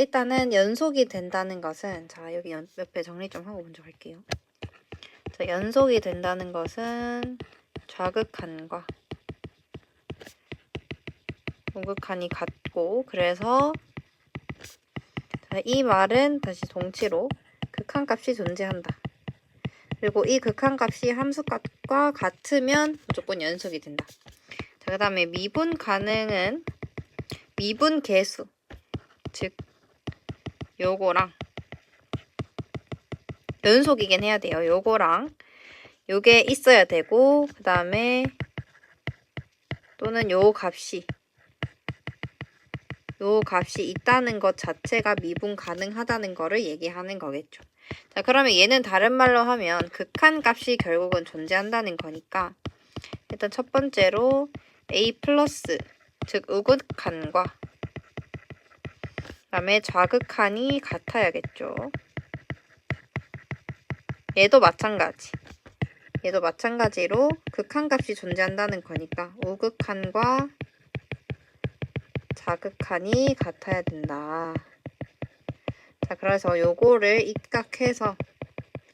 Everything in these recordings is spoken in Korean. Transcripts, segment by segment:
일단은 연속이 된다는 것은, 자, 여기 옆에 정리 좀 하고 먼저 갈게요. 자, 연속이 된다는 것은 좌극한과 우극한이 같고, 그래서 자, 이 말은 다시 동치로 극한값이 존재한다. 그리고 이 극한값이 함수값과 같으면 무조건 연속이 된다. 자, 그 다음에 미분 가능은 미분 계수, 즉 요거랑 연속이긴 해야 돼요. 요거랑 요게 있어야 되고, 그 다음에 또는 요 값이 있다는 것 자체가 미분 가능하다는 거를 얘기하는 거겠죠. 자, 그러면 얘는 다른 말로 하면 극한값이 결국은 존재한다는 거니까 일단 첫 번째로 a 플러스, 즉 우극한과 그 다음에 좌극한이 같아야겠죠. 얘도 마찬가지로 극한값이 존재한다는 거니까 우극한과 좌극한이 같아야 된다. 자, 그래서 요거를 입각해서,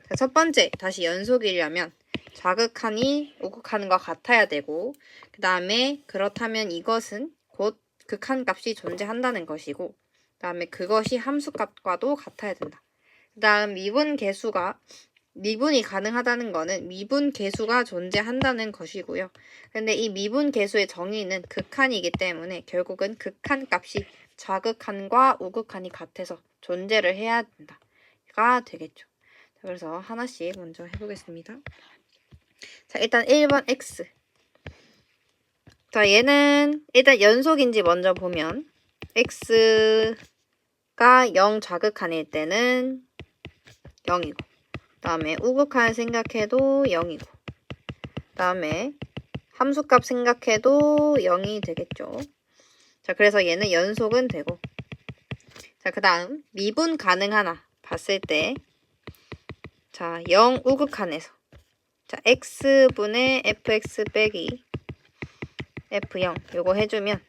자, 첫 번째 다시 연속이려면 좌극한이 우극한과 같아야 되고, 그 다음에 그렇다면 이것은 곧 극한값이 존재한다는 것이고, 그 다음에 그것이 함수값과도 같아야 된다. 그 다음 미분이 가능하다는 거는 미분 계수가 존재한다는 것이고요. 근데 이 미분 계수의 정의는 극한이기 때문에 결국은 극한값이 좌극한과 우극한이 같아서 존재를 해야 된다가 되겠죠. 자, 그래서 하나씩 먼저 해보겠습니다. 자, 일단 1번 x. 자, 얘는 일단 연속인지 먼저 보면 x가 0 좌극한일 때는 0이고, 그 다음에 우극한 생각해도 0이고, 그 다음에 함수값 생각해도 0이 되겠죠. 자, 그래서 얘는 연속은 되고, 자, 그 다음 미분 가능하나 봤을 때, 자, 0 우극한에서, 자, x분의 fx 빼기 f0 요거 해주면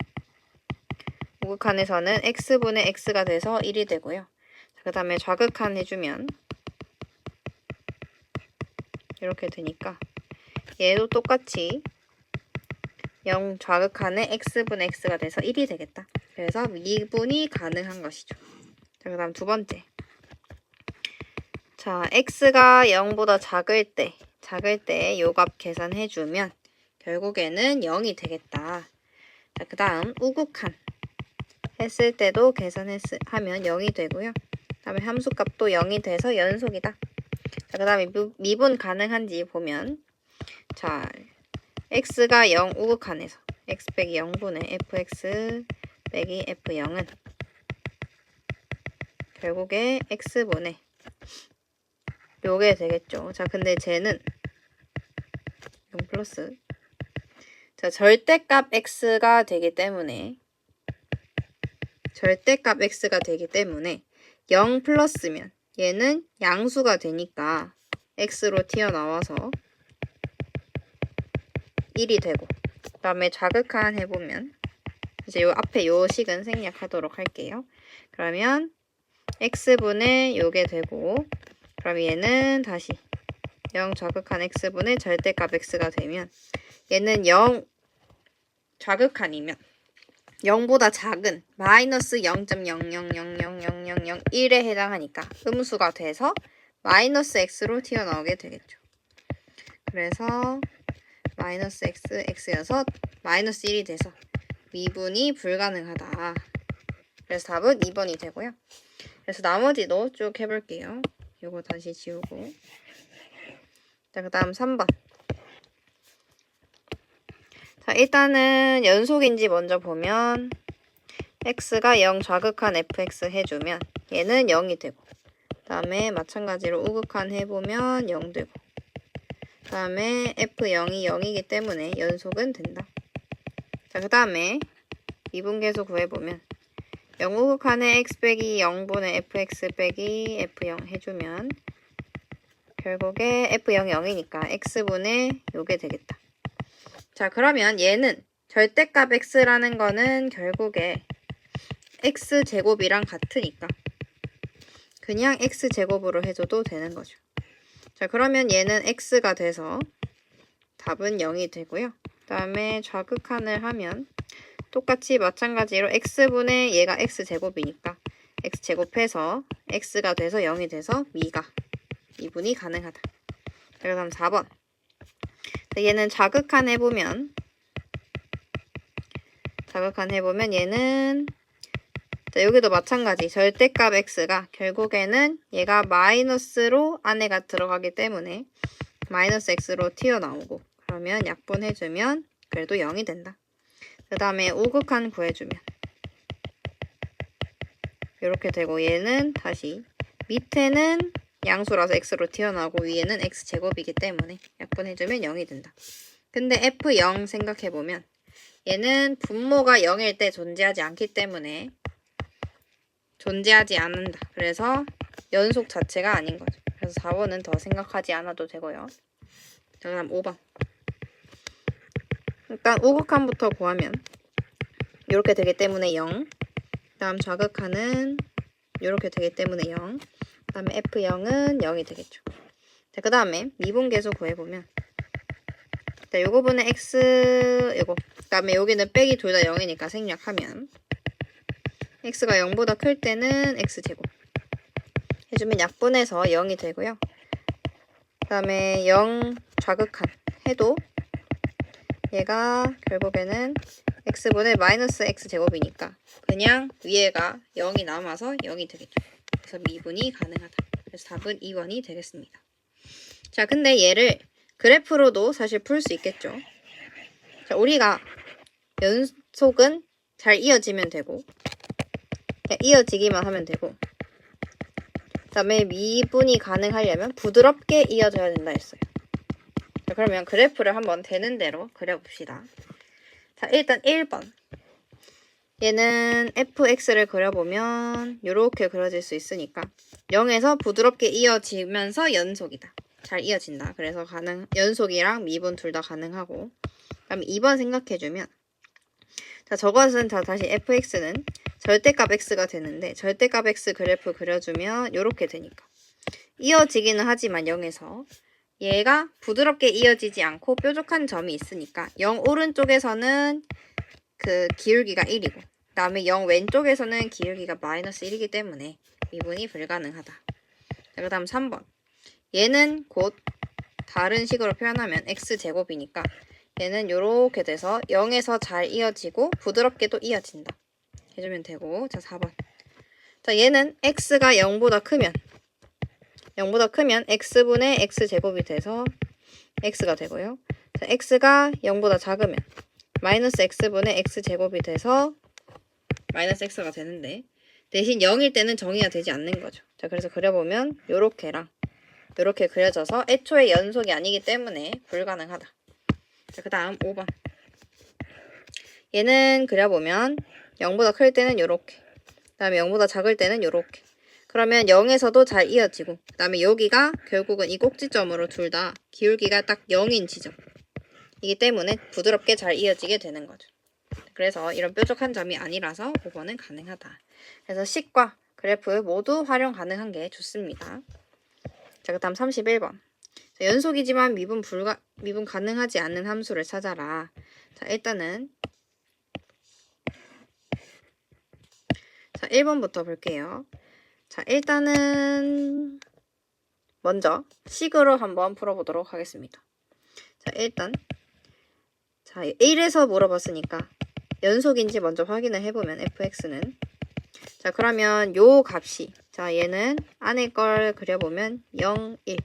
우극한에서는 x분의 x가 돼서 1이 되고요. 자, 그 다음에 좌극한 해주면 이렇게 되니까 얘도 똑같이 0 좌극한에 x분의 x가 돼서 1이 되겠다. 그래서 미분이 가능한 것이죠. 자, 그 다음 두 번째. 자, x가 0보다 작을 때 요 값 계산해주면 결국에는 0이 되겠다. 자, 그 다음 우극한 했을 때도 하면 0이 되고요. 그 다음에 함수값도 0이 돼서 연속이다. 자, 그 다음에 미분 가능한지 보면, 자, x가 0 우극한에서 x 빼기 0분의 fx 빼기 f0은 결국에 x분의 요게 되겠죠. 자, 근데 쟤는 0 플러스, 자, 절대값 x가 되기 때문에 0 플러스면 얘는 양수가 되니까 x로 튀어나와서 1이 되고, 그 다음에 좌극한 해보면 이제 요 앞에 요 식은 생략하도록 할게요. 그러면 x분의 요게 되고, 그럼 얘는 다시 0 좌극한 x분의 절대값 x가 되면 얘는 0 좌극한이면 0보다 작은 마이너스 0.00000001에 해당하니까 음수가 돼서 마이너스 x로 튀어나오게 되겠죠. 그래서 마이너스 x여서 마이너스 1이 돼서 미분이 불가능하다. 그래서 답은 2번이 되고요. 그래서 나머지도 쭉 해볼게요. 요거 다시 지우고. 자, 그 다음 3번. 자, 일단은 연속인지 먼저 보면 x가 0 좌극한 fx 해주면 얘는 0이 되고, 그 다음에 마찬가지로 우극한 해보면 0 되고, 그 다음에 f0이 0이기 때문에 연속은 된다. 자, 그 다음에 미분계수 구해보면 0 우극한에 x 빼기 0분의 fx 빼기 f0 해주면 결국에 f0이 0이니까 x분의 요게 되겠다. 자, 그러면 얘는 절대값 x라는 거는 결국에 x제곱이랑 같으니까 그냥 x제곱으로 해줘도 되는 거죠. 자, 그러면 얘는 x가 돼서 답은 0이 되고요. 그 다음에 좌극한을 하면 똑같이 마찬가지로 x분의 얘가 x제곱이니까 x제곱해서 x가 돼서 0이 돼서 미분이 가능하다. 자, 그 다음 4번. 얘는 좌극한 해보면 얘는 자, 여기도 마찬가지 절대값 x가 결국에는 얘가 마이너스로 안에가 들어가기 때문에 마이너스 x로 튀어나오고 그러면 약분해주면 그래도 0이 된다. 그 다음에 우극한 구해주면 이렇게 되고 얘는 다시 밑에는 양수라서 x로 튀어나오고 위에는 x제곱이기 때문에 약분해주면 0이 된다. 근데 f0 생각해보면 얘는 분모가 0일 때 존재하지 않기 때문에 존재하지 않는다. 그래서 연속 자체가 아닌 거죠. 그래서 4번은 더 생각하지 않아도 되고요. 자, 그다음 5번. 일단 우극한부터 구하면 이렇게 되기 때문에 0. 다음 좌극한은 이렇게 되기 때문에 0. 그 다음에 F0은 0이 되겠죠. 자, 그 다음에 미분계수 구해보면 자, 요거 분의 X 요거 그 다음에 여기는 빼기 둘 다 0이니까 생략하면 X가 0보다 클 때는 X제곱 해주면 약분해서 0이 되고요. 그 다음에 0 좌극한 해도 얘가 결국에는 x분의 마이너스 x제곱이니까 그냥 위에가 0이 남아서 0이 되겠죠. 그래서 미분이 가능하다. 그래서 답은 2번이 되겠습니다. 자, 근데 얘를 그래프로도 사실 풀 수 있겠죠. 자, 우리가 연속은 잘 이어지면 되고 그냥 이어지기만 하면 되고 그 다음에 미분이 가능하려면 부드럽게 이어져야 된다 했어요. 자, 그러면 그래프를 한번 되는 대로 그려봅시다. 자, 일단 1번. 얘는 fx를 그려보면 이렇게 그려질 수 있으니까 0에서 부드럽게 이어지면서 연속이다. 잘 이어진다. 그래서 연속이랑 미분 둘 다 가능하고 그다음에 2번 생각해주면 자, 저것은 다시 fx는 절대값 x가 되는데 절대값 x 그래프 그려주면 이렇게 되니까 이어지기는 하지만 0에서 얘가 부드럽게 이어지지 않고 뾰족한 점이 있으니까 0 오른쪽에서는 그 기울기가 1이고 그 다음에 0 왼쪽에서는 기울기가 마이너스 1이기 때문에 미분이 불가능하다. 자, 그 다음 3번. 얘는 곧 다른 식으로 표현하면 x제곱이니까 얘는 이렇게 돼서 0에서 잘 이어지고 부드럽게도 이어진다. 해주면 되고 자 4번. 자, 얘는 x가 0보다 크면 x분의 x제곱이 돼서 x가 되고요. 자, x가 0보다 작으면 마이너스 x분의 x제곱이 돼서 마이너스 x가 되는데 대신 0일 때는 정의가 되지 않는 거죠. 자, 그래서 그려보면 요렇게랑 요렇게 그려져서 애초에 연속이 아니기 때문에 불가능하다. 자, 그 다음 5번. 얘는 그려보면 0보다 클 때는 요렇게 그 다음에 0보다 작을 때는 요렇게 그러면 0에서도 잘 이어지고 그 다음에 여기가 결국은 이 꼭지점으로 둘 다 기울기가 딱 0인 지점이기 때문에 부드럽게 잘 이어지게 되는 거죠. 그래서 이런 뾰족한 점이 아니라서 5번은 가능하다. 그래서 식과 그래프 모두 활용 가능한 게 좋습니다. 자, 그 다음 31번. 자, 연속이지만 미분 가능하지 않는 함수를 찾아라. 자, 일단은 자, 1번부터 볼게요. 자, 일단은 먼저 식으로 한번 풀어보도록 하겠습니다. 자, 일단 자, 1에서 물어봤으니까 연속인지 먼저 확인을 해보면 fx는 자, 그러면 요 값이 자, 얘는 안에 걸 그려보면 0, 1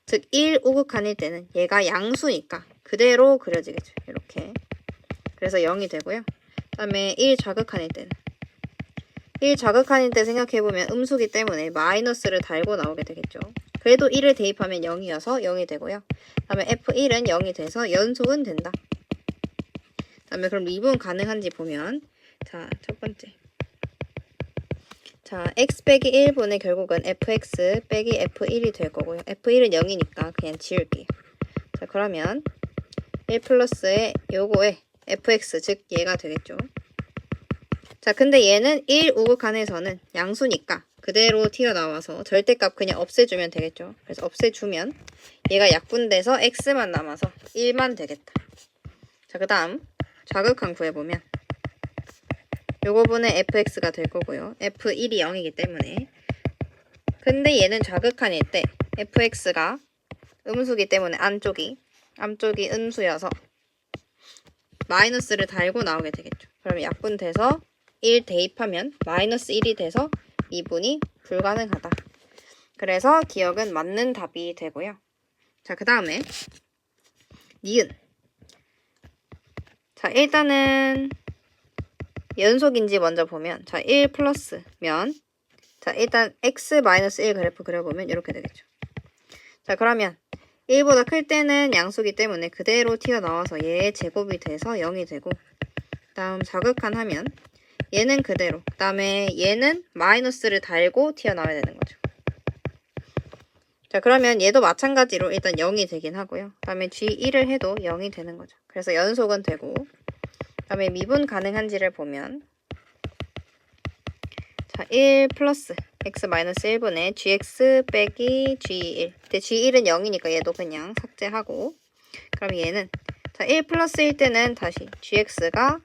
즉 1 우극한일 때는 얘가 양수니까 그대로 그려지겠죠. 이렇게 그래서 0이 되고요. 그 다음에 1 좌극한일 때는 1 좌극한일 때 생각해보면 음수기 때문에 마이너스를 달고 나오게 되겠죠. 그래도 1을 대입하면 0이어서 0이 되고요. 그 다음에 f1은 0이 돼서 연속은 된다. 그 다음에 그럼 미분 가능한지 보면 자, 첫 번째 자, x 빼기 1분의 결국은 fx 빼기 f1이 될 거고요. f1은 0이니까 그냥 지울게요. 자, 그러면 1 플러스에 요거에 fx 즉 얘가 되겠죠. 자, 근데 얘는 1 우극한에서는 양수니까 그대로 튀어나와서 절대값 그냥 없애주면 되겠죠. 그래서 없애주면 얘가 약분돼서 x만 남아서 1만 되겠다. 자, 그 다음 좌극한 구해보면 요거분의 fx가 될 거고요. f1이 0이기 때문에. 근데 얘는 좌극한일 때 fx가 음수기 때문에 안쪽이 음수여서 마이너스를 달고 나오게 되겠죠. 그러면 약분돼서 1 대입하면 마이너스 1이 돼서 미분이 불가능하다. 그래서 기억은 맞는 답이 되고요. 자, 그 다음에 니은. 자, 일단은 연속인지 먼저 보면, 자, 1 플러스면, 자, 일단 x-1 그래프 그려보면 이렇게 되겠죠. 자, 그러면 1보다 클 때는 양수기 때문에 그대로 튀어나와서 얘의 제곱이 돼서 0이 되고, 다음 좌극한 하면 얘는 그대로, 그 다음에 얘는 마이너스를 달고 튀어나와야 되는 거죠. 자, 그러면 얘도 마찬가지로 일단 0이 되긴 하고요. 그 다음에 G1을 해도 0이 되는 거죠. 그래서 연속은 되고, 그 다음에 미분 가능한지를 보면, 자, 1 플러스 x-1분의 gx 빼기 g1. 근데 g1은 0이니까 얘도 그냥 삭제하고, 그럼 얘는, 자, 1 플러스일 때는 다시 gx가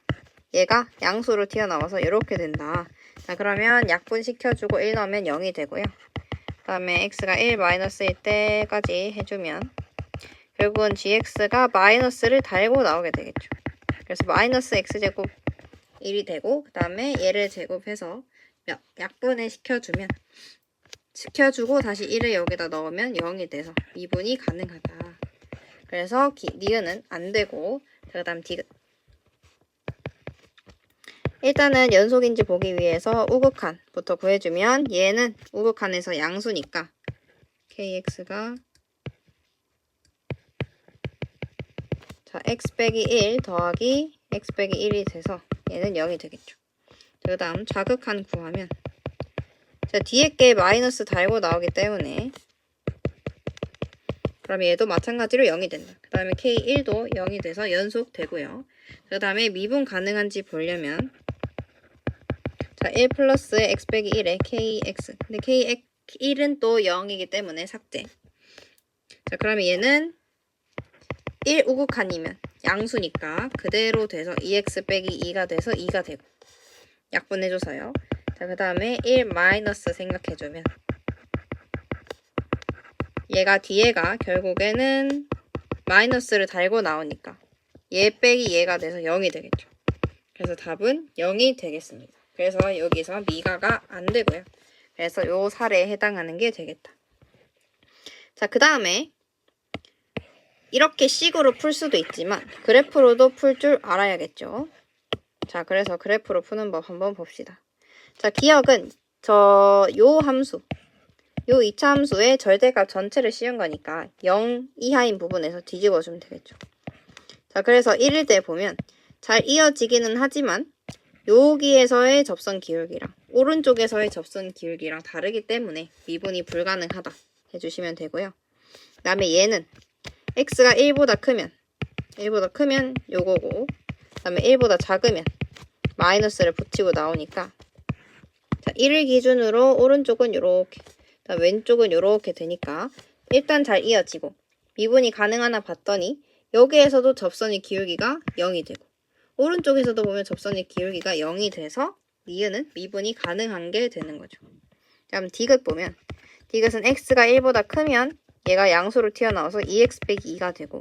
얘가 양수로 튀어나와서 이렇게 된다. 자, 그러면 약분시켜주고 1 넣으면 0이 되고요. 그 다음에 x가 1 마이너스일 때까지 해주면 결국은 gx가 마이너스를 달고 나오게 되겠죠. 그래서 마이너스 x제곱 1이 되고, 그 다음에 얘를 제곱해서 약분을 시켜주고 다시 1을 여기다 넣으면 0이 돼서 미분이 가능하다. 그래서 니은은 안 되고, 그 다음 디귿. 일단은 연속인지 보기 위해서 우극한부터 구해주면 얘는 우극한에서 양수니까 kx가 자 x 빼기 1 더하기 x 빼기 1이 돼서 얘는 0이 되겠죠. 그 다음 좌극한 구하면 자 뒤에 게 마이너스 달고 나오기 때문에 그럼 얘도 마찬가지로 0이 된다. 그 다음에 k1도 0이 돼서 연속 되고요. 그 다음에 미분 가능한지 보려면 자, 1 플러스 x 빼기 1에 kx. 근데 k1은 또 0이기 때문에 삭제. 자, 그러면 얘는 1 우극한이면 양수니까 그대로 돼서 2x 빼기 2가 돼서 2가 되고. 약분해줘서요. 자, 그 다음에 1 마이너스 생각해주면 얘가 뒤에가 결국에는 마이너스를 달고 나오니까 얘 빼기 얘가 돼서 0이 되겠죠. 그래서 답은 0이 되겠습니다. 그래서 여기서 미가가 안 되고요. 그래서 요 사례에 해당하는 게 되겠다. 자, 그 다음에 이렇게 식으로 풀 수도 있지만 그래프로도 풀 줄 알아야겠죠. 자, 그래서 그래프로 푸는 법 한번 봅시다. 자, 기억은 요 함수, 요 2차 함수의 절대값 전체를 씌운 거니까 0 이하인 부분에서 뒤집어주면 되겠죠. 자, 그래서 1일 때 보면 잘 이어지기는 하지만 여기에서의 접선 기울기랑 오른쪽에서의 접선 기울기랑 다르기 때문에 미분이 불가능하다 해주시면 되고요. 그 다음에 얘는 x가 1보다 크면 요거고, 그 다음에 1보다 작으면 마이너스를 붙이고 나오니까 자 1을 기준으로 오른쪽은 요렇게, 그다음 왼쪽은 요렇게 되니까 일단 잘 이어지고 미분이 가능하나 봤더니 여기에서도 접선의 기울기가 0이 되고 오른쪽에서도 보면 접선의 기울기가 0이 돼서 니은은 미분이 가능한 게 되는 거죠. 그럼 디귿 보면 디귿은 x가 1보다 크면 얘가 양수로 튀어나와서 2x 빼기 2가 되고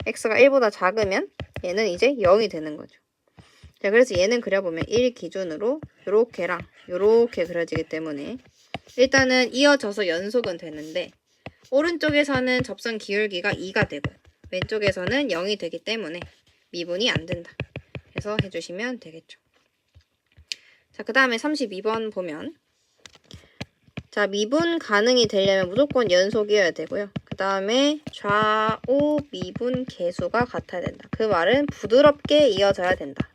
x가 1보다 작으면 얘는 이제 0이 되는 거죠. 자, 그래서 얘는 그려보면 1 기준으로 요렇게랑 요렇게 그려지기 때문에 일단은 이어져서 연속은 되는데 오른쪽에서는 접선 기울기가 2가 되고 왼쪽에서는 0이 되기 때문에 미분이 안 된다. 해서 해주시면 되겠죠. 자, 그 다음에 32번 보면 자, 미분 가능이 되려면 무조건 연속이어야 되고요. 그 다음에 좌우 미분 계수가 같아야 된다. 그 말은 부드럽게 이어져야 된다.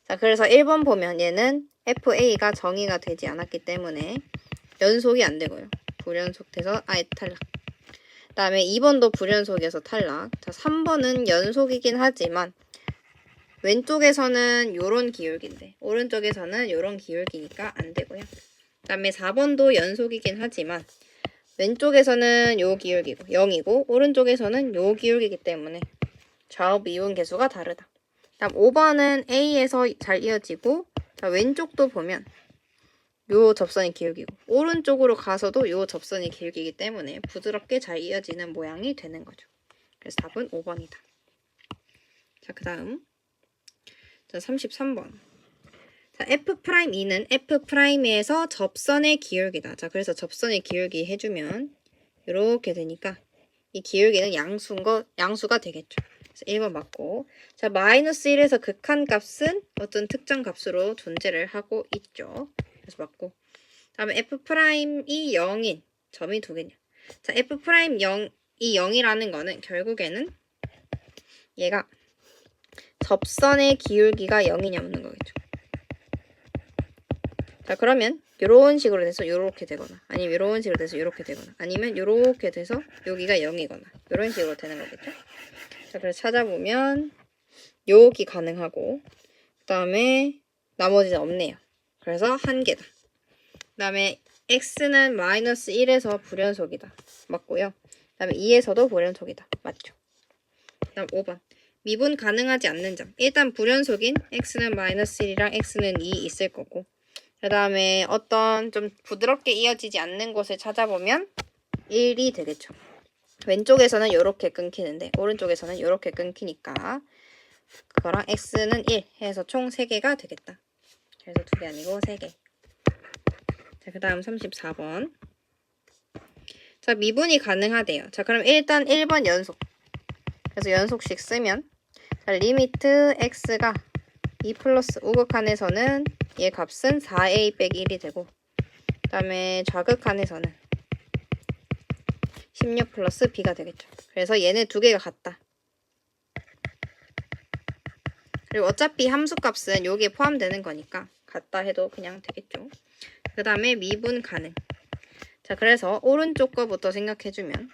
자, 그래서 1번 보면 얘는 FA가 정의가 되지 않았기 때문에 연속이 안 되고요. 불연속돼서 아예 탈락. 그 다음에 2번도 불연속에서 탈락. 자, 3번은 연속이긴 하지만 왼쪽에서는 요런 기울기인데 오른쪽에서는 요런 기울기니까 안 되고요. 그 다음에 4번도 연속이긴 하지만 왼쪽에서는 요 기울기고 0이고 오른쪽에서는 요 기울기이기 때문에 좌우 미분 계수가 다르다. 다음 5번은 A에서 잘 이어지고 자, 왼쪽도 보면 요 접선이 기울기고 오른쪽으로 가서도 요 접선이 기울기이기 때문에 부드럽게 잘 이어지는 모양이 되는 거죠. 그래서 답은 5번이다. 자, 그 다음 자, 33번. 자, F'E는 F'에서 접선의 기울기다. 자, 그래서 접선의 기울기 해주면 이렇게 되니까 이 기울기는 양수가 되겠죠. 그래서 1번 맞고. 자, 마이너스 1에서 극한값은 어떤 특정 값으로 존재를 하고 있죠. 그래서 맞고. 다음에 F'이 0인 점이 두 개냐. 자, F'이 0이라는 거는 결국에는 얘가 접선의 기울기가 0이냐 묻는 거겠죠. 자, 그러면 이런 식으로 돼서 이렇게 되거나 아니면 이런 식으로 돼서 이렇게 되거나 아니면 이렇게 돼서 여기가 0이거나 이런 식으로 되는 거겠죠. 자, 그래서 찾아보면 여기 가능하고 그 다음에 나머지는 없네요. 그래서 한 개다. 그 다음에 x는 마이너스 1에서 불연속이다. 맞고요. 그 다음에 2에서도 불연속이다. 맞죠. 그 다음 5번. 미분 가능하지 않는 점. 일단 불연속인 x는 마이너스 1이랑 x는 2 있을 거고 그 다음에 어떤 좀 부드럽게 이어지지 않는 곳을 찾아보면 1이 되겠죠. 왼쪽에서는 이렇게 끊기는데 오른쪽에서는 이렇게 끊기니까 그거랑 x는 1 해서 총 3개가 되겠다. 그래서 2개 아니고 3개. 자, 그 다음 34번. 자, 미분이 가능하대요. 자, 그럼 일단 1번 연속. 그래서 연속식 쓰면 자, 리미트 x가 2 플러스 우극한에서는 얘 값은 4a 빼기 1이 되고 그 다음에 좌극한에서는 16 플러스 b가 되겠죠. 그래서 얘네 두 개가 같다. 그리고 어차피 함수값은 여기에 포함되는 거니까 같다 해도 그냥 되겠죠. 그 다음에 미분 가능. 자, 그래서 오른쪽 거부터 생각해주면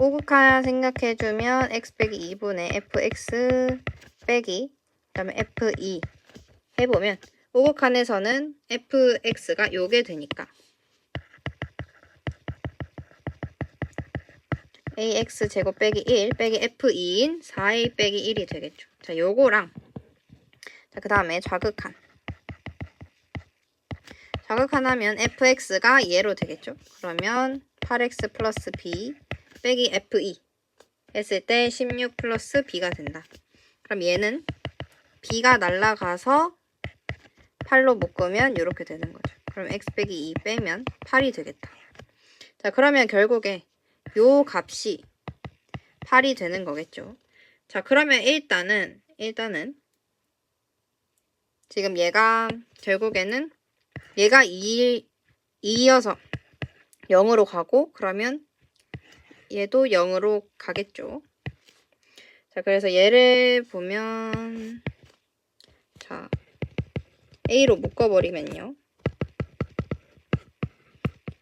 우극한 생각해주면 x 빼기 2분의 fx 빼기 그 다음에 f2 해보면 우극한에서는 fx가 요게 되니까 ax 제곱 빼기 1 빼기 f2인 4a 빼기 1이 되겠죠. 자, 요거랑 자, 그 다음에 좌극한 하면 fx가 얘로 되겠죠. 그러면 8x 플러스 b 빼기 f2 했을 때 16 플러스 b가 된다. 그럼 얘는 b가 날라가서 8로 묶으면 이렇게 되는 거죠. 그럼 x 빼기 2 빼면 8이 되겠다. 자, 그러면 결국에 요 값이 8이 되는 거겠죠. 자, 그러면 일단은 지금 얘가 결국에는 얘가 2이어서 0으로 가고 그러면 얘도 0으로 가겠죠. 자, 그래서 얘를 보면 자, a로 묶어버리면요.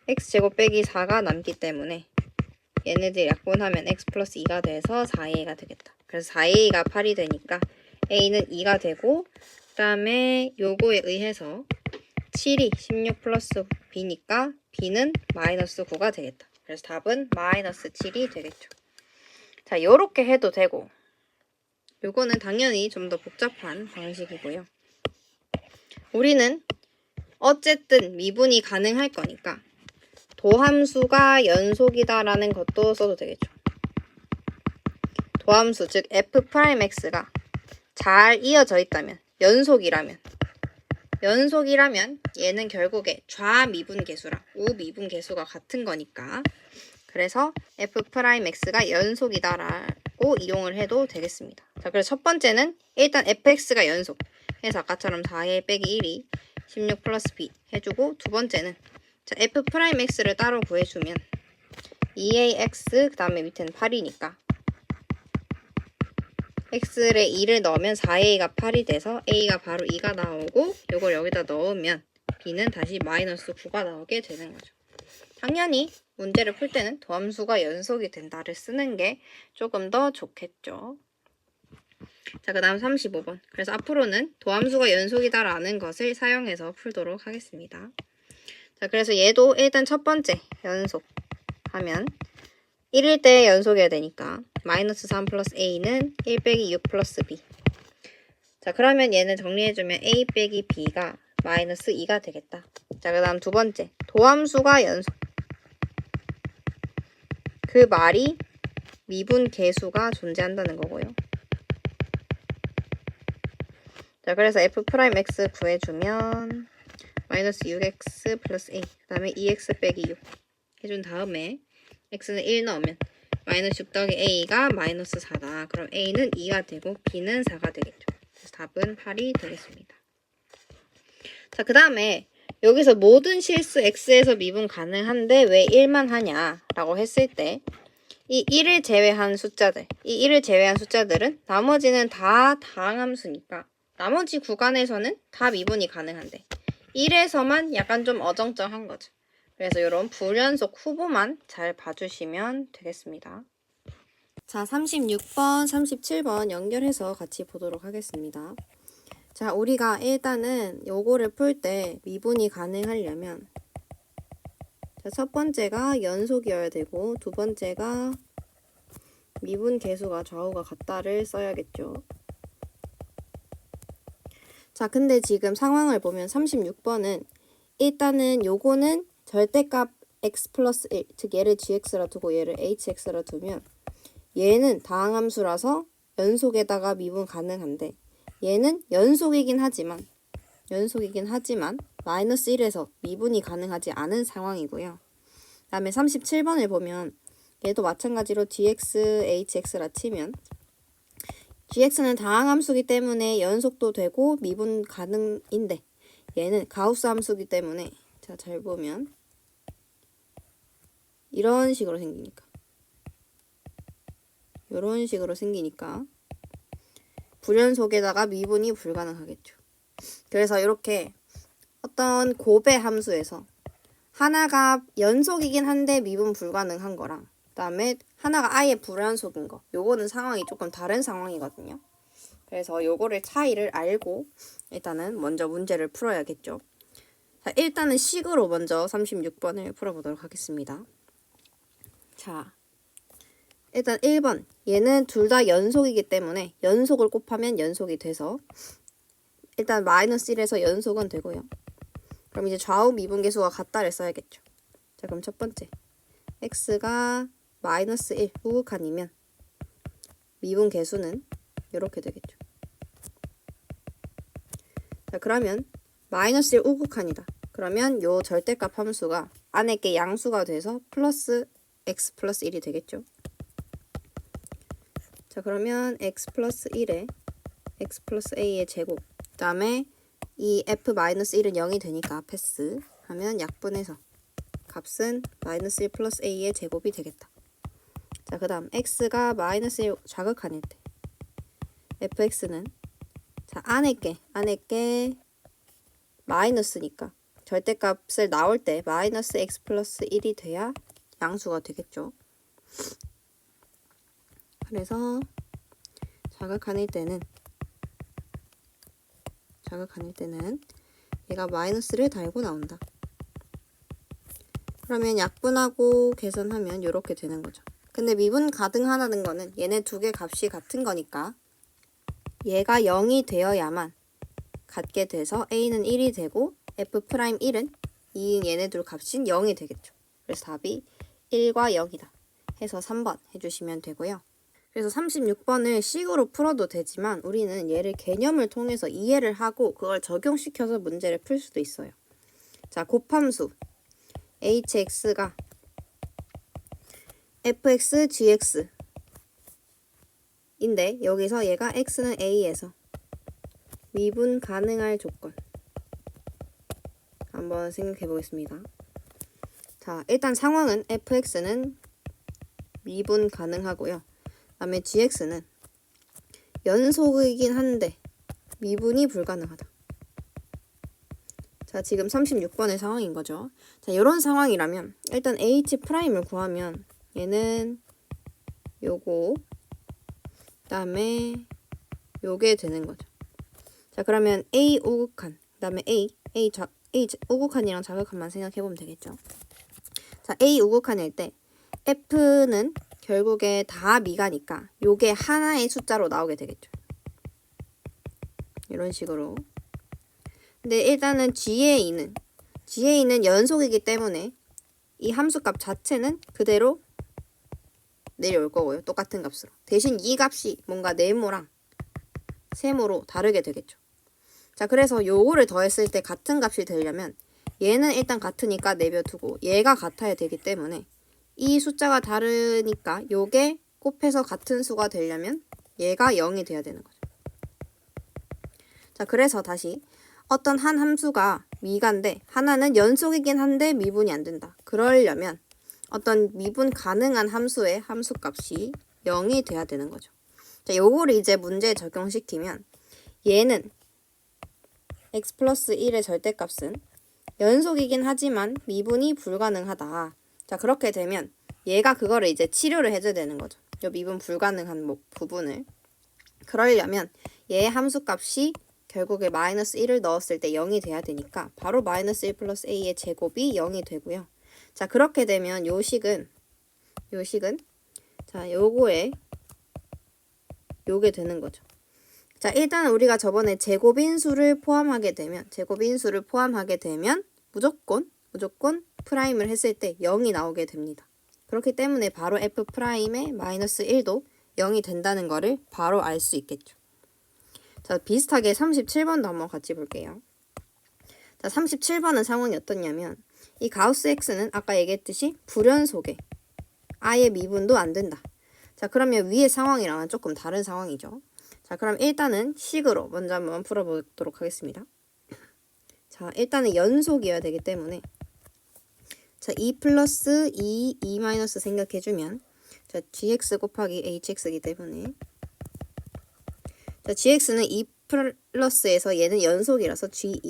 x제곱 빼기 4가 남기 때문에 얘네들 약분하면 x 플러스 2가 돼서 4a가 되겠다. 그래서 4a가 8이 되니까 a는 2가 되고 그 다음에 요거에 의해서 7이 16 플러스 b니까 b는 마이너스 9가 되겠다. 그래서 답은 마이너스 7이 되겠죠. 자, 요렇게 해도 되고 요거는 당연히 좀 더 복잡한 방식이고요. 우리는 어쨌든 미분이 가능할 거니까 도함수가 연속이다라는 것도 써도 되겠죠. 도함수, 즉 f'x가 잘 이어져 있다면, 연속이라면 얘는 결국에 좌미분 계수랑 우미분 계수가 같은 거니까 그래서 f'x가 연속이다라고 이용을 해도 되겠습니다. 자, 그래서 첫 번째는 일단 fx가 연속 해서 아까처럼 4a 빼기 1이 16 플러스 b 해주고 두 번째는 자, f'x를 따로 구해주면 2ax 그 다음에 밑에는 8이니까 x에 2를 넣으면 4a가 8이 돼서 a가 바로 2가 나오고 이걸 여기다 넣으면 b는 다시 마이너스 9가 나오게 되는 거죠. 당연히 문제를 풀 때는 도함수가 연속이 된다를 쓰는 게 조금 더 좋겠죠. 자, 그 다음 35번. 그래서 앞으로는 도함수가 연속이다라는 것을 사용해서 풀도록 하겠습니다. 자, 그래서 얘도 일단 첫 번째 연속 하면 1일 때 연속이어야 되니까 마이너스 3 플러스 a는 1 빼기 6 플러스 b. 자, 그러면 얘는 정리해주면 a 빼기 b가 마이너스 2가 되겠다. 자, 그 다음 두 번째 도함수가 연속. 그 말이 미분 계수가 존재한다는 거고요. 자, 그래서 f'x 구해주면 마이너스 6x 플러스 a, 그 다음에 2x 빼기 6 해준 다음에 x는 1 넣으면 마이너스 6 더하기 a가 마이너스 4다. 그럼 a는 2가 되고 b는 4가 되겠죠. 그래서 답은 8이 되겠습니다. 자, 그 다음에 여기서 모든 실수 x에서 미분 가능한데 왜 1만 하냐라고 했을 때 이 1을 제외한 숫자들, 이 1을 제외한 숫자들은 나머지는 다 다항함수니까 나머지 구간에서는 다 미분이 가능한데 1에서만 약간 좀 어정쩡한 거죠. 그래서 이런 불연속 후보만 잘 봐주시면 되겠습니다. 자, 36번, 37번 연결해서 같이 보도록 하겠습니다. 자, 우리가 일단은 요거를 풀 때 미분이 가능하려면 자, 첫 번째가 연속이어야 되고 두 번째가 미분 계수가 좌우가 같다를 써야겠죠. 자, 근데 지금 상황을 보면 36번은 일단은 요거는 절대값 x 플러스 1, 즉 얘를 gx라 두고 얘를 hx라 두면 얘는 다항함수라서 연속에다가 미분 가능한데 얘는 연속이긴 하지만 마이너스 1에서 미분이 가능하지 않은 상황이고요. 그 다음에 37번을 보면 얘도 마찬가지로 dx, hx라 치면 gx는 다항함수기 때문에 연속도 되고 미분 가능인데 얘는 가우스 함수기 때문에 자, 잘 보면 이런 식으로 생기니까 불연속에다가 미분이 불가능하겠죠. 그래서 이렇게 어떤 곱의 함수에서 하나가 연속이긴 한데 미분 불가능한 거랑 그다음에 하나가 아예 불연속인 거 요거는 상황이 조금 다른 상황이거든요. 그래서 요거를 차이를 알고 일단은 먼저 문제를 풀어야겠죠. 자, 일단은 식으로 먼저 36번을 풀어보도록 하겠습니다. 자, 일단 1번 얘는 둘 다 연속이기 때문에 연속을 곱하면 연속이 돼서 일단 마이너스 1에서 연속은 되고요. 그럼 이제 좌우 미분계수가 같다를 써야겠죠. 자, 그럼 첫 번째 x가 마이너스 1 우극한이면 미분계수는 이렇게 되겠죠. 자, 그러면 마이너스 1 우극한이다. 그러면 요 절대값 함수가 안에 게 양수가 돼서 플러스 x 플러스 1이 되겠죠. 자, 그러면 x 플러스 1에 x 플러스 a의 제곱 그 다음에 이 f-1은 0이 되니까 패스 하면 약분해서 값은 마이너스 1 플러스 a의 제곱이 되겠다. 자, 그 다음 x가 마이너스 1 좌극한일 때 fx는 자, 안에 게 마이너스니까 절대값을 나올 때 마이너스 x 플러스 1이 돼야 양수가 되겠죠. 그래서 좌극한일 때는 얘가 마이너스를 달고 나온다. 그러면 약분하고 계산하면 이렇게 되는 거죠. 근데 미분 가능하다는 거는 얘네 두 개 값이 같은 거니까 얘가 0이 되어야만 같게 돼서 a는 1이 되고 f'1은 이 얘네 둘 값인 0이 되겠죠. 그래서 답이 1과 0이다 해서 3번 해주시면 되고요. 그래서 36번을 식으로 풀어도 되지만 우리는 얘를 개념을 통해서 이해를 하고 그걸 적용시켜서 문제를 풀 수도 있어요. 자, 곱함수 hx가 fx, gx 인데 여기서 얘가 x는 a에서 미분 가능할 조건 한번 생각해 보겠습니다. 자, 일단 상황은 fx는 미분 가능하고요. 그 다음에 gx는 연속이긴 한데 미분이 불가능하다. 자, 지금 36번의 상황인 거죠. 자, 이런 상황이라면 일단 h'을 구하면 얘는 요거 그 다음에 요게 되는 거죠. 자, 그러면 A 우극한, 그 다음에 A 우극한이랑 자극한만 생각해보면 되겠죠. 자, A 우극한일 때 F는 결국에 다 미가니까 요게 하나의 숫자로 나오게 되겠죠. 이런 식으로. 근데 일단은 GA는 연속이기 때문에 이 함수값 자체는 그대로 내려올 거고요. 똑같은 값으로. 대신 이 값이 뭔가 네모랑 세모로 다르게 되겠죠. 자, 그래서 요거를 더했을 때 같은 값이 되려면 얘는 일단 같으니까 내려두고 얘가 같아야 되기 때문에 이 숫자가 다르니까 요게 곱해서 같은 수가 되려면 얘가 0이 돼야 되는 거죠. 자, 그래서 다시 어떤 한 함수가 미가인데 하나는 연속이긴 한데 미분이 안 된다. 그러려면 어떤 미분 가능한 함수의 함수값이 0이 돼야 되는 거죠. 자, 요거를 이제 문제에 적용시키면 얘는 x 플러스 1의 절대값은 연속이긴 하지만 미분이 불가능하다. 자, 그렇게 되면 얘가 그거를 이제 치료를 해줘야 되는 거죠. 요 미분 불가능한 부분을. 그러려면 얘의 함수값이 결국에 마이너스 1을 넣었을 때 0이 돼야 되니까 바로 마이너스 1 플러스 a의 제곱이 0이 되고요. 자, 그렇게 되면 요식은 자, 요게 되는 거죠. 자, 일단 우리가 저번에 제곱인수를 포함하게 되면 무조건 프라임을 했을 때 0이 나오게 됩니다. 그렇기 때문에 바로 f 프라임의 마이너스 1도 0이 된다는 거를 바로 알 수 있겠죠. 자, 비슷하게 37번도 한번 같이 볼게요. 자, 37번은 상황이 어떻냐면 이 가우스 x는 아까 얘기했듯이 불연속에 아예 미분도 안 된다. 자, 그러면 위의 상황이랑은 조금 다른 상황이죠. 자, 그럼 일단은 식으로 먼저 한번 풀어보도록 하겠습니다. 자, 일단은 연속이어야 되기 때문에 자, 2 플러스 2 마이너스 생각해주면 자, gx 곱하기 hx이기 때문에 자, gx는 2 플러스에서 얘는 연속이라서 ge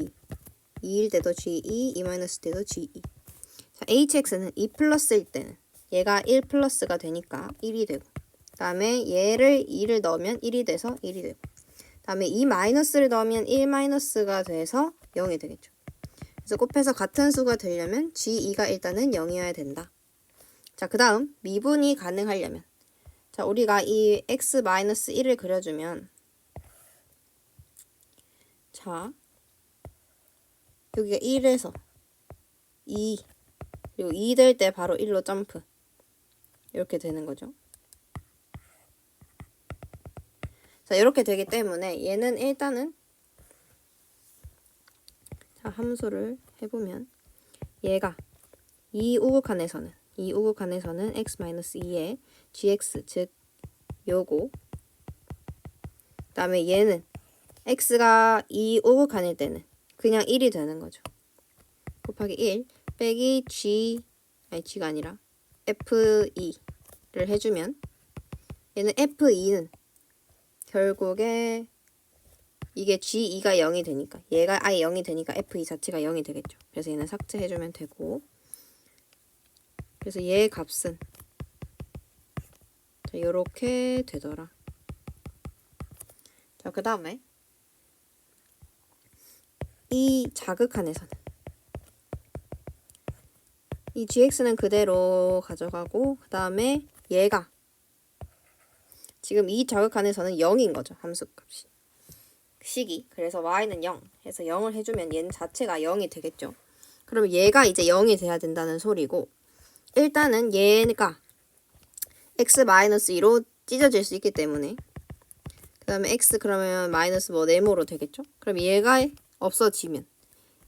2일 때도 ge, 2 마이너스 때도 ge. 자, hx는 2 플러스일 때는 얘가 1 플러스가 되니까 1이 되고 그 다음에 얘를 2를 넣으면 1이 돼서 1이 되고 그 다음에 2 마이너스를 넣으면 1 마이너스가 돼서 0이 되겠죠. 그래서 곱해서 같은 수가 되려면 g2가 일단은 0이어야 된다. 자, 그 다음 미분이 가능하려면 자, 우리가 이 x 마이너스 1을 그려주면 자, 여기가 1에서 2 그리고 2 될 때 바로 1로 점프 이렇게 되는 거죠. 자, 이렇게 되기 때문에 얘는 일단은 자, 함수를 해보면 얘가 이 우극한에서는 x-2의 gx 즉 요거 그 다음에 얘는 x가 2 우극한일 때는 그냥 1이 되는 거죠. 곱하기 1 빼기 g가 아니라 f2를 해주면 얘는 f2는 결국에 이게 g2가 0이 되니까 얘가 아예 0이 되니까 f2 자체가 0이 되겠죠. 그래서 얘는 삭제해주면 되고 그래서 얘의 값은 자, 요렇게 되더라. 자, 그 다음에 이 자극한에서는 이 gx는 그대로 가져가고 그 다음에 얘가 지금 이 자극한에서는 0인 거죠. 함수값이. 식이. 그래서 y는 0 해서 0을 해주면 얘는 자체가 0이 되겠죠. 그러면 얘가 이제 0이 돼야 된다는 소리고 일단은 얘가 x-2로 찢어질 수 있기 때문에 그 다음에 x 그러면 마이너스 뭐 네모로 되겠죠. 그럼 얘가 없어지면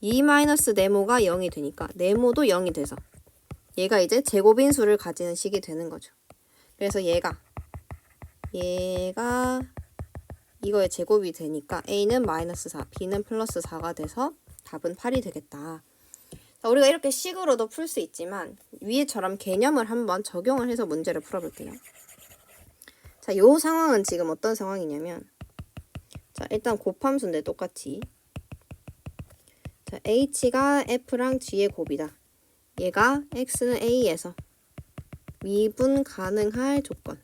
2 마이너스 네모가 0이 되니까 네모도 0이 돼서 얘가 이제 제곱인수를 가지는 식이 되는 거죠. 그래서 얘가 이거의 제곱이 되니까 a는 마이너스 4, b는 플러스 4가 돼서 답은 8이 되겠다. 자, 우리가 이렇게 식으로도 풀 수 있지만 위에처럼 개념을 한번 적용을 해서 문제를 풀어볼게요. 자, 요 상황은 지금 어떤 상황이냐면 자, 일단 곱함수인데 똑같이 자, h가 f랑 g의 곱이다. 얘가 x는 a에서 미분 가능할 조건.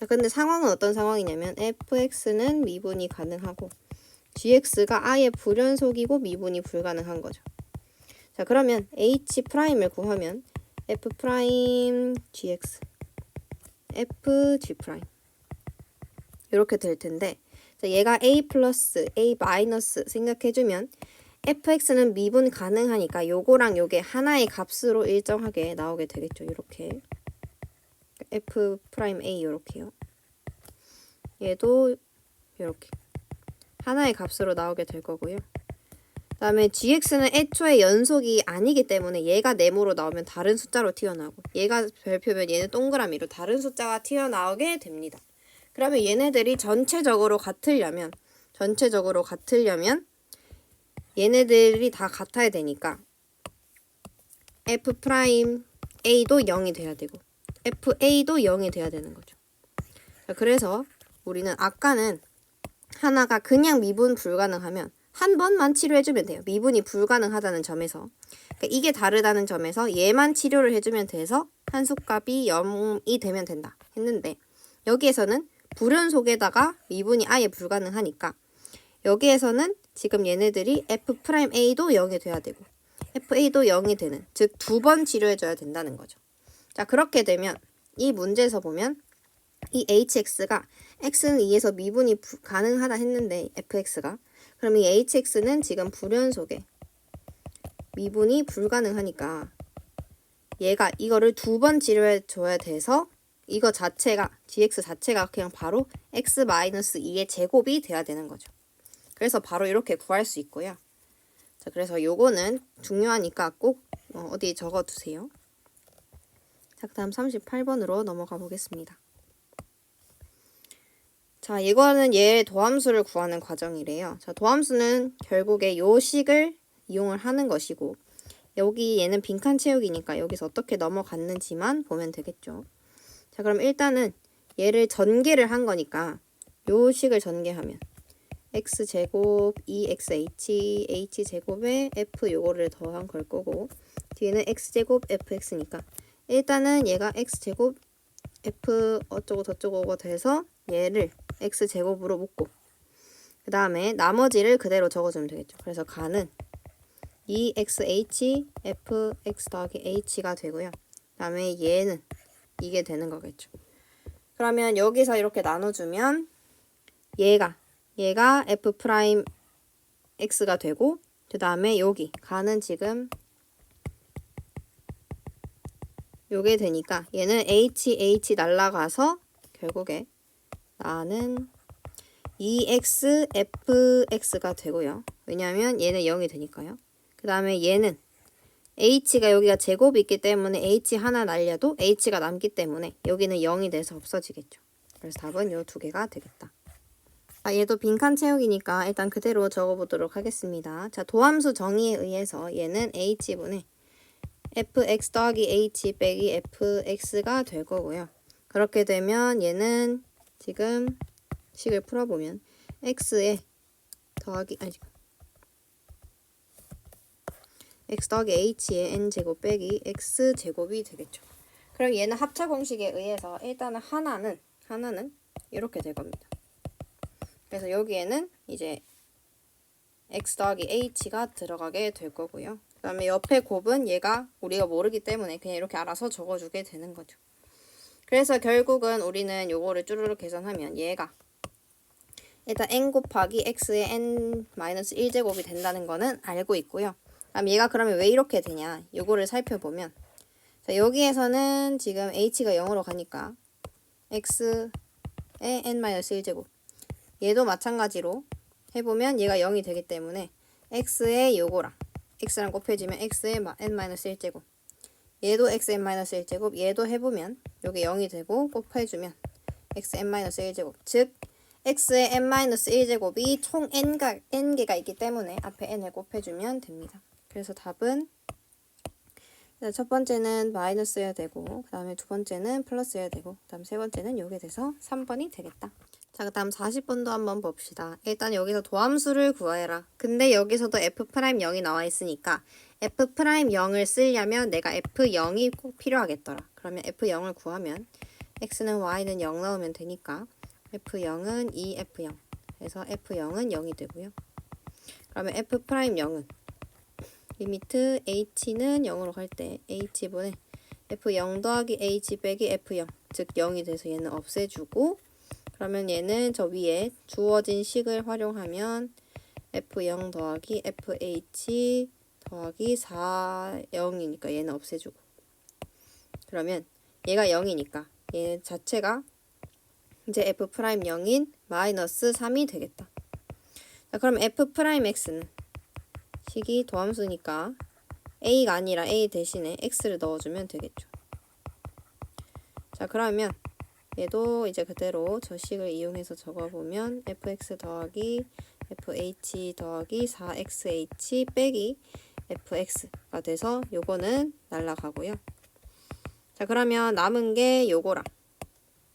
자, 근데 상황은 어떤 상황이냐면 fx는 미분이 가능하고 gx가 아예 불연속이고 미분이 불가능한 거죠. 자, 그러면 h'을 구하면 f'gx, fg' 이렇게 될 텐데, 자, 얘가 a 플러스 a 마이너스 생각해주면 fx는 미분 가능하니까 요거랑 요게 하나의 값으로 일정하게 나오게 되겠죠. 이렇게 f'a 요렇게요. 얘도 이렇게 하나의 값으로 나오게 될 거고요. 그 다음에 gx는 애초에 연속이 아니기 때문에 얘가 네모로 나오면 다른 숫자로 튀어나오고, 얘가 별표면 얘는 동그라미로 다른 숫자가 튀어나오게 됩니다. 그러면 얘네들이 전체적으로 같으려면 얘네들이 다 같아야 되니까 f'a도 0이 돼야 되고 fa'도 0이 돼야 되는 거죠. 자, 그래서 우리는 아까는 하나가 그냥 미분 불가능하면 한 번만 치료해주면 돼요. 미분이 불가능하다는 점에서, 그러니까 이게 다르다는 점에서 얘만 치료를 해주면 돼서 한숫값이 0이 되면 된다 했는데, 여기에서는 불연속에다가 미분이 아예 불가능하니까 여기에서는 지금 얘네들이 f'a도 0이 돼야 되고 fa도 0이 되는, 즉 두 번 치료해줘야 된다는 거죠. 자, 그렇게 되면 이 문제에서 보면 이 hx가 x는 2에서 미분이 가능하다 했는데 fx가, 그럼 이 hx는 지금 불연속에 미분이 불가능하니까 얘가 이거를 두 번 치료해 줘야 돼서 이거 자체가 gx 자체가 그냥 바로 x-2의 제곱이 돼야 되는 거죠. 그래서 바로 이렇게 구할 수 있고요. 자, 그래서 요거는 중요하니까 꼭 어디 적어 두세요. 자, 그 다음 38번으로 넘어가 보겠습니다. 자, 이거는 얘 도함수를 구하는 과정이래요. 자, 도함수는 결국에 요 식을 이용을 하는 것이고, 여기 얘는 빈칸 채우기니까 여기서 어떻게 넘어갔는지만 보면 되겠죠. 자, 그럼 일단은 얘를 전개를 한 거니까 요 식을 전개하면 x제곱 2xh h제곱에 f 요거를 더한 걸 거고, 뒤에는 x제곱 fx니까 일단은 얘가 x제곱 f 어쩌고 저쩌고가 돼서 얘를 x제곱으로 묶고, 그 다음에 나머지를 그대로 적어주면 되겠죠. 그래서 가는 2xh fx 더하기 h가 되고요. 그 다음에 얘는 이게 되는 거겠죠. 그러면 여기서 이렇게 나눠주면 얘가 f'x가 되고, 그 다음에 여기 가는 지금 요게 되니까 얘는 h 날라가서 결국에 나는 2xfx가 되고요. 왜냐하면 얘는 0이 되니까요. 그 다음에 얘는 h가 여기가 제곱이 있기 때문에 h 하나 날려도 h가 남기 때문에 여기는 0이 돼서 없어지겠죠. 그래서 답은 요 두 개가 되겠다. 자, 얘도 빈칸 채우기니까 일단 그대로 적어보도록 하겠습니다. 자, 도함수 정의에 의해서 얘는 h분의 fx 더하기 h 빼기 fx가 될 거고요. 그렇게 되면 얘는 지금 식을 풀어보면 x에 더하기 x 더하기 h의 n제곱 빼기 x제곱이 되겠죠. 그럼 얘는 합차 공식에 의해서 일단은 하나는 이렇게 될 겁니다. 그래서 여기에는 이제 x 더하기 h가 들어가게 될 거고요. 그 다음에 옆에 곱은 얘가 우리가 모르기 때문에 그냥 이렇게 알아서 적어주게 되는 거죠. 그래서 결국은 우리는 요거를 쭈르륵 계산하면 얘가 일단 n 곱하기 x의 n-1제곱이 된다는 거는 알고 있고요. 그럼 얘가 그러면 왜 이렇게 되냐, 요거를 살펴보면, 자, 여기에서는 지금 h가 0으로 가니까 x의 n-1제곱, 얘도 마찬가지로 해보면 얘가 0이 되기 때문에 x의 요거랑 x랑 곱해지면 x의 n-1제곱, 얘도 xn-1제곱, 얘도 해보면 요게 0이 되고 곱해주면 xn-1제곱, 즉 x의 n-1제곱이 총 n개가 있기 때문에 앞에 n을 곱해주면 됩니다. 그래서 답은 첫 번째는 마이너스여야 되고, 그 다음에 두 번째는 플러스여야 되고, 그 다음 세 번째는 요게 돼서 3번이 되겠다. 자, 그 다음 40번도 한번 봅시다. 일단 여기서 도함수를 구해라. 근데 여기서도 f'0이 나와 있으니까 f'0을 쓰려면 내가 f0이 꼭 필요하겠더라. 그러면 f0을 구하면 x는 y는 0 넣으면 되니까 f0은 2f0 그래서 f0은 0이 되고요. 그러면 f'0은 리미트 h는 0으로 갈 때 h분의 f0 더하기 h 빼기 f0 즉 0이 돼서 얘는 없애주고 그러면 얘는 저 위에 주어진 식을 활용하면 f0 더하기 fh 더하기 4, 0이니까 얘는 없애주고 그러면 얘가 0이니까 얘 자체가 이제 f'0인 마이너스 3이 되겠다. 자, 그럼 f'x는 식이 도함수니까 a가 아니라 a 대신에 x를 넣어주면 되겠죠. 자, 그러면 얘도 이제 그대로 저 식을 이용해서 적어보면 fx 더하기 fh 더하기 4xh 빼기 fx가 돼서 요거는 날라가고요. 자, 그러면 남은 게 요거랑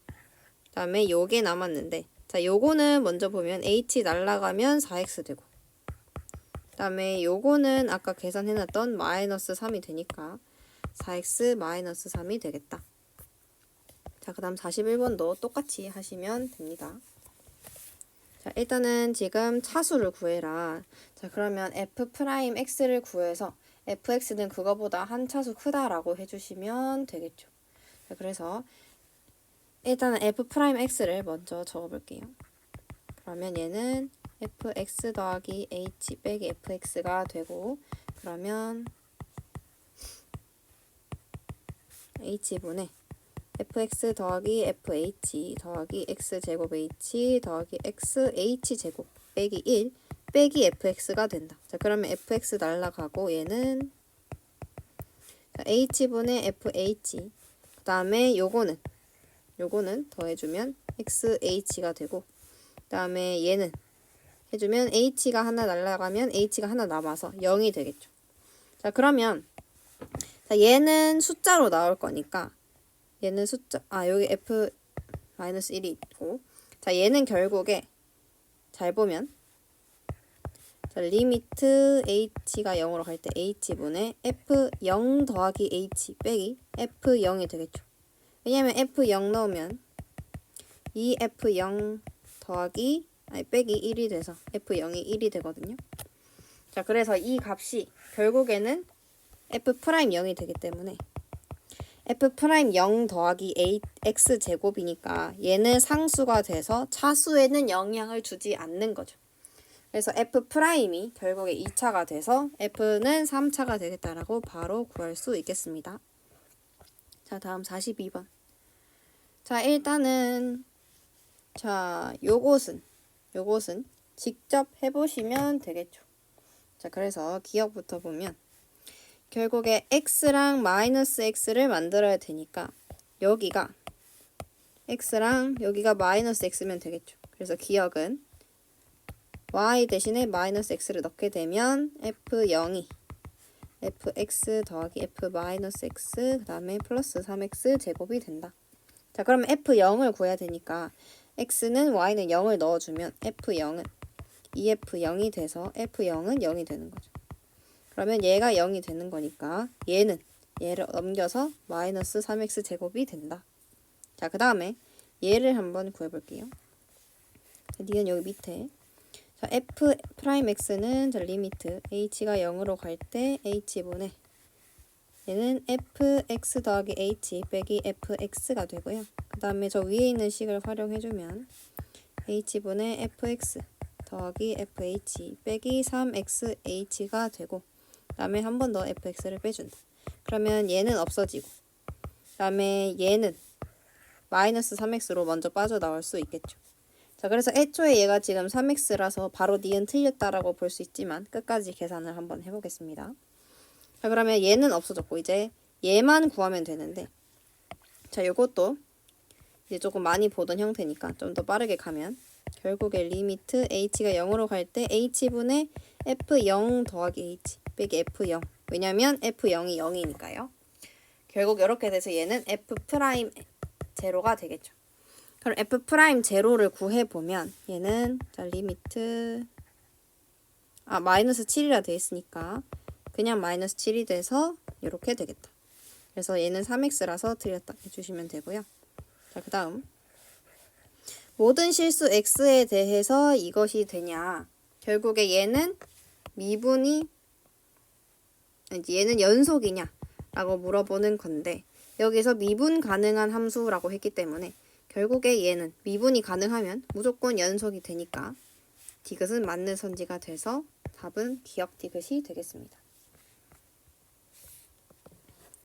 그 다음에 요게 남았는데 자, 요거는 먼저 보면 h 날라가면 4x 되고 그 다음에 요거는 아까 계산해놨던 마이너스 3이 되니까 4x 마이너스 3이 되겠다. 자, 그 다음 41번도 똑같이 하시면 됩니다. 자, 일단은 지금 차수를 구해라. 자, 그러면 f'x를 구해서 fx는 그거보다 한 차수 크다라고 해주시면 되겠죠. 자, 그래서 일단은 f'x를 먼저 적어볼게요. 그러면 얘는 fx 더하기 h 빼기 fx가 되고 그러면 h분의 fx 더하기 fh 더하기 x제곱 h 더하기 xh제곱 빼기 1 빼기 fx가 된다. 자, 그러면 fx 날라가고 얘는 h분의 fh 그 다음에 요거는 더해주면 xh가 되고 그 다음에 얘는 해주면 h가 하나 날라가면 h가 하나 남아서 0이 되겠죠. 자, 그러면 자, 얘는 숫자로 나올 거니까 얘는 숫자 여기 f-1이 있고 자, 얘는 결국에 잘 보면 자, 리미트 h가 0으로 갈 때 h분의 f0 더하기 h 빼기 f0이 되겠죠. 왜냐면 f0 넣으면 이 f0 더하기 빼기 1이 돼서 f0이 1이 되거든요. 자, 그래서 이 값이 결국에는 f'0이 되기 때문에 f'0 더하기 x제곱이니까 얘는 상수가 돼서 차수에는 영향을 주지 않는 거죠. 그래서 f'이 결국에 2차가 돼서 f는 3차가 되겠다라고 바로 구할 수 있겠습니다. 자, 다음 42번. 자, 일단은 자, 요것은 직접 해보시면 되겠죠. 자, 그래서 기억부터 보면 결국에 x랑 마이너스 x를 만들어야 되니까 여기가 x랑 여기가 마이너스 x면 되겠죠. 그래서 기억은 y 대신에 마이너스 x를 넣게 되면 f0이 fx 더하기 f 마이너스 x 그 다음에 플러스 3x 제곱이 된다. 자, 그러면 f0을 구해야 되니까 x는 y는 0을 넣어주면 f0은 2f0이 돼서 f0은 0이 되는 거죠. 그러면 얘가 0이 되는 거니까 얘를 넘겨서 마이너스 3x 제곱이 된다. 자, 그 다음에 얘를 한번 구해볼게요. 니은 여기 밑에 자, f'x는 자, 리미트 h가 0으로 갈 때 h분의 얘는 fx 더하기 h 빼기 fx가 되고요. 그 다음에 저 위에 있는 식을 활용해주면 h분의 fx 더하기 fh 빼기 3xh가 되고 그 다음에 한 번 더 fx를 빼준다. 그러면 얘는 없어지고 그 다음에 얘는 마이너스 3x로 먼저 빠져나올 수 있겠죠. 자, 그래서 애초에 얘가 지금 3x라서 바로 니은 틀렸다라고 볼 수 있지만 끝까지 계산을 한번 해보겠습니다. 자, 그러면 얘는 없어졌고 이제 얘만 구하면 되는데 자, 요것도 이제 조금 많이 보던 형태니까 좀 더 빠르게 가면 결국에 리미트 h가 0으로 갈 때 h분의 f0 더하기 h 빼기 f0 왜냐면 f0이 0이니까요. 결국 이렇게 돼서 얘는 f'0가 되겠죠. 그럼 f'0를 구해보면 얘는 자, 리미트 마이너스 7이라 돼 있으니까 그냥 마이너스 7이 돼서 이렇게 되겠다. 그래서 얘는 3x라서 틀렸다 해주시면 되고요. 자, 자, 그 다음. 모든 실수 x에 대해서 이것이 되냐. 결국에 얘는 미분이, 얘는 연속이냐 라고 물어보는 건데, 여기서 미분 가능한 함수라고 했기 때문에 결국에 얘는 미분이 가능하면 무조건 연속이 되니까 디귿은 맞는 선지가 돼서 답은 기억 디귿이 되겠습니다.